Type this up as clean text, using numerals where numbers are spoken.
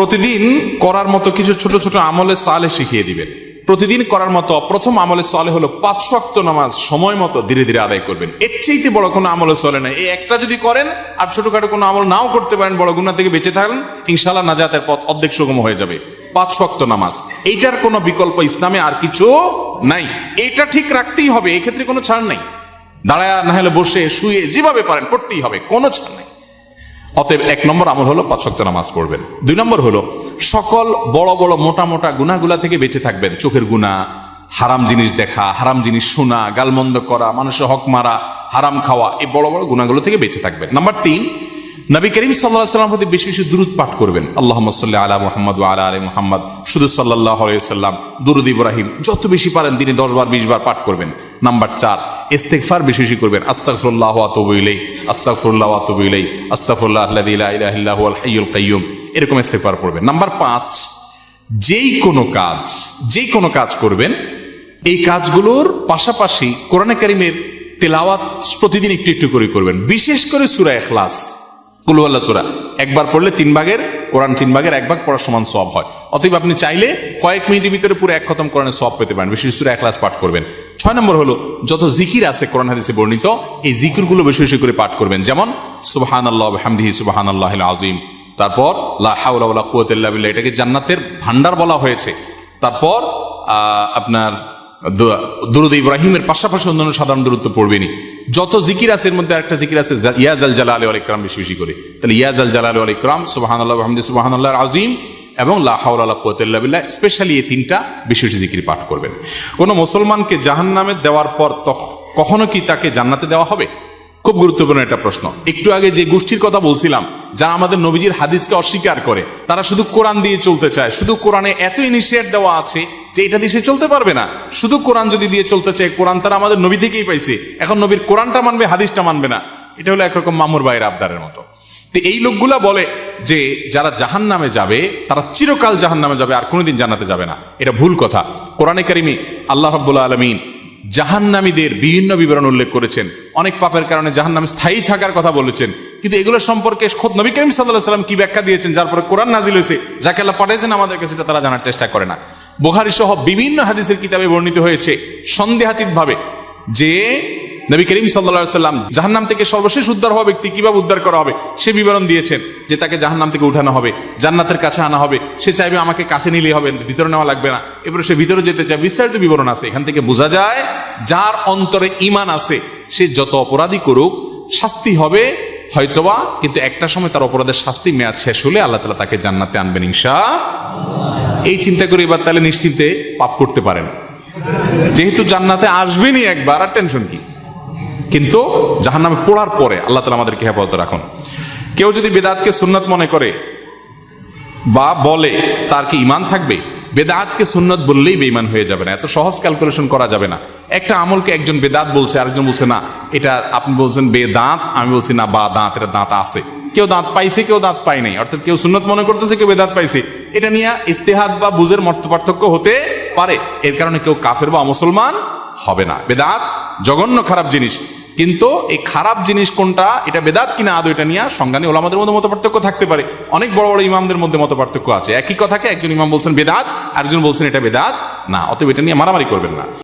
প্রতিদিন করার মতো কিছু ছোট ছোট আমলে সালেহ শিখিয়ে দিবেন। প্রতিদিন করার মতো প্রথম আমলে সালেহ হলো 5 ওয়াক্ত নামাজ সময় মতো ধীরে ধীরে আদায় করবেন। এর চাইতে বড় কোনো আমলে চলে না। এই একটা যদি করেন আর ছোটখাটো কোনো আমল নাও করতে পারেন, বড় গুনাহ থেকে বেঁচে থাকেন, ইনশাআল্লাহ নাজাতের পথ অর্ধেক সুগম হয়ে যাবে। 5 ওয়াক্ত নামাজ, এইটার কোনো বিকল্প ইসলামে আর কিছু নাই। এইটা ঠিক রাখতেই হবে, এই ক্ষেত্রে কোনো ছাড় নাই। দাঁড়ায় না হলে বসে শুয়ে যেভাবে পারেন পড়তেই হবে, কোনো ছাড় নাই। অতএব 1 নম্বর আমল হলো 5 ওয়াক্ত নামাজ পড়বেন। 2 নম্বর হলো সকল বড় বড় মোটা মোটা গুনাহগুলা থেকে বেঁচে থাকবেন। চোখের গুনাহ, হারাম জিনিস দেখা, হারাম জিনিস শোনা, গালমন্দ করা, মানুষের হক মারা, হারাম খাওয়া, এই বড় বড় গুনাহগুলো থেকে বেঁচে থাকবেন। নাম্বার 3, নবী করিম সাল্লাল্লাহু আলাইহি ওয়াসাল্লাম প্রতি বেশি বেশি দুরূদ পাঠ করবেন। আল্লাহুম্মা সাল্লি আলা মুহাম্মদ ওয়া আলা আলি মুহাম্মদ, শুধু সাল্লাল্লাহু আলাইহি ওয়াসাল্লাম, দুরূদ ইব্রাহিম যত বেশি পারেন দিনে 10 বার 20 বার পাঠ করবেন। নাম্বার 4, ইস্তিগফার বেশি বেশি করবেন। আস্তাগফিরুল্লাহ ওয়া আতুবু ইলাইহি, আস্তাগফিরুল্লাহ ওয়া আতুবু ইলাইহি, আস্তাগফিরুল্লাহ আল্লাযী লা ইলাহা ইল্লা হুয়াল হাইয়ুল কাইয়্যুম, এরকম ইস্তিগফার পড়বেন। নাম্বার 5, যেই কোনো কাজ করবেন, এই কাজগুলোর পাশাপাশি কোরআনে কারীমের তেলাওয়াত প্রতিদিন একটু একটু করে করবেন। বিশেষ করে সূরা ইখলাস, কুল হুয়াল্লাহ সূরা একবার পড়লে 3 ভাগের কোরআন 3 ভাগের 1 ভাগ পড়ার সমান সওয়াব হয়। অতএব আপনি চাইলে কয়েক মিনিটের ভিতরে পুরো 1 খতম কোরআনের সওয়াব পেতে পারেন। বিশেষ সূরা ইখলাস পাঠ করবেন। 6 নম্বর হলো যত জিকির আছে কোরআন হাদিসে বর্ণিত, এই জিকিরগুলো বেশি বেশি করে পাঠ করবেন। যেমন সুবহানাল্লাহ ওয়া বিহামদিহি সুবহানাল্লাহিল আযীম, তারপর লা হাওলা ওয়ালা কুওয়াতা ইল্লা বিল্লাহ, এটাকে জান্নাতের ভান্ডার বলা হয়েছে। তারপর আপনার দুরূদ ইব্রাহিমের পাশাপাশি অন্যান্য সাধারণ দুরূদ তো পড়বেনই। যত জিকির আছে এর মধ্যে একটা জিকির আছে ইয়া জাল জালালি ওয়াল ইকরাম, বেশি বেশি করে। তাহলে ইয়া জাল জালালি ওয়াল ইকরাম, সুবহানাল্লাহ ওয়া বিহামদিহি সুবহানাল্লাহিল আযীম এবং লা হাওলা ওয়ালা কুওয়াতা ইল্লা বিল্লাহ, স্পেশালি এই 3টা বেশি বেশি জিকির পাঠ করবেন। কোন মুসলমানকে জাহান্নামে দেওয়ার পর কখনো কি তাকে জান্নাতে দেওয়া হবে? খুব গুরুত্বপূর্ণ একটা প্রশ্ন। একটু আগে যে গোষ্ঠীর কথা বলছিলাম, যারা আমাদের নবীজির হাদিসকে অস্বীকার করে, তারা শুধু কোরআন দিয়ে চলতে চায়। শুধু কোরআনে এত ইনিশিয়েট দেওয়া আছে যে এটা দিয়ে সে চলতে পারবে না। শুধু কোরআন যদি দিয়ে চলতে চায়, কোরআন তারা আমাদের নবী থেকেই পাইছে, এখন নবীর কোরআনটা মানবে, হাদিসটা মানবে না। এটা হলো একরকম মামুর ভাইয়ের আবদারের মতো। তো এই লোকগুলা বলে যে যারা জাহান্নামে যাবে তারা চিরকাল জাহান্নামে যাবে, আর কোনোদিন জান্নাতে যাবে না। এটা ভুল কথা। কোরআনে কারিমে আল্লাহ রাব্বুল আলামিন জাহান্নামীদের বিভিন্ন বিবরণ উল্লেখ করেছেন। অনেক পাপের কারণে জাহান্নামে স্থায়ী থাকার কথা বলেছেন, কিন্তু এগুলো সম্পর্কে খোদ নবী করিম সাল্লাল্লাহু আলাইহি ওয়াসাল্লাম কি ব্যাখ্যা দিয়েছেন, যার পরে কোরআন নাজিল হয়েছে, যাকে আল্লাহ পাঠিয়েছেন আমাদের কাছে, সেটা তারা জানার চেষ্টা করে না। বুখারী সহ বিভিন্ন হাদিসের কিতাবে বর্ণিত হয়েছে সন্দেহাতীতভাবে যে নবী করিম সাল্লাল্লাহু আলাইহি ওয়াসাল্লাম জাহান্নাম থেকে সর্বশেষ উদ্ধার হওয়া ব্যক্তি কিভাবে উদ্ধার করা হবে সে বিবরণ দিয়েছেন। যে তাকে জাহান্নাম থেকে উঠানো হবে, জান্নাতের কাছে আনা হবে, সে চাইবে আমাকে কাছে নিলেই হবে, ভিতরে নেওয়া লাগবে না, এবারে সে ভিতরে যেতে চায়, বিস্তারিত বিবরণ আছে। এখান থেকে বোঝা যায় যার অন্তরে ঈমান আছে সে যত অপরাধী করুক শাস্তি হবে হয়তোবা, কিন্তু একটা সময় তার অপরাধের শাস্তি মেয়াদ শেষ হলে আল্লাহ তাআলা তাকে জান্নাতে আনবেন ইনশাআল্লাহ। এই চিন্তা করে এবার তাহলে নিশ্চিন্তে পাপ করতে পারেন, যেহেতু জান্নাতে আসবেনই একবার, আর টেনশন কি। কিন্তু জাহান্নামে পড়ার পরে আল্লাহ তাআলা আমাদেরকে হেফাজতে রাখুন। কেউ যদি বেদাতকে সুন্নত মনে করে বা বলে, তার কি ঈমান থাকবে? বেদাতকে সুন্নত বললেই বেঈমান হয়ে যাবে না, এত সহজ ক্যালকুলেশন করা যাবে না। একটা আমলকে একজন বেদাত বলছে, আরেকজন বলছে না এটা, আপনি বলছেন বেদাত, আমি বলছি না বা দাঁত, এটা দাঁত আছে। কেউ দাঁত পাইছে, কেউ দাঁত পায় নাই, অর্থাৎ কেউ সুন্নত মনে করতেছে, কেউ বেদাত পাইছে। এটা নিয়ে ইজতিহাদ বা বুঝের মত পার্থক্য হতে পারে, এর কারণে কেউ কাফের বা মুসলমান হবে না। বেদাত জঘন্য খারাপ জিনিস, কিন্তু এই খারাপ জিনিস কোনটা, এটা বেদাত কিনা আদৌ, এটা নিয়ে সংজ্ঞা নিয়ে ওলামাদের মধ্যে মত পার্থক্য থাকতে পারে। অনেক বড় বড় ইমামদের মধ্যে মত পার্থক্য আছে। একই কথাকে একজন ইমাম বলছেন বেদাত, আরেকজন বলছেন এটা বেদাত না। অতএব এটা নিয়ে মারামারি করবেন না।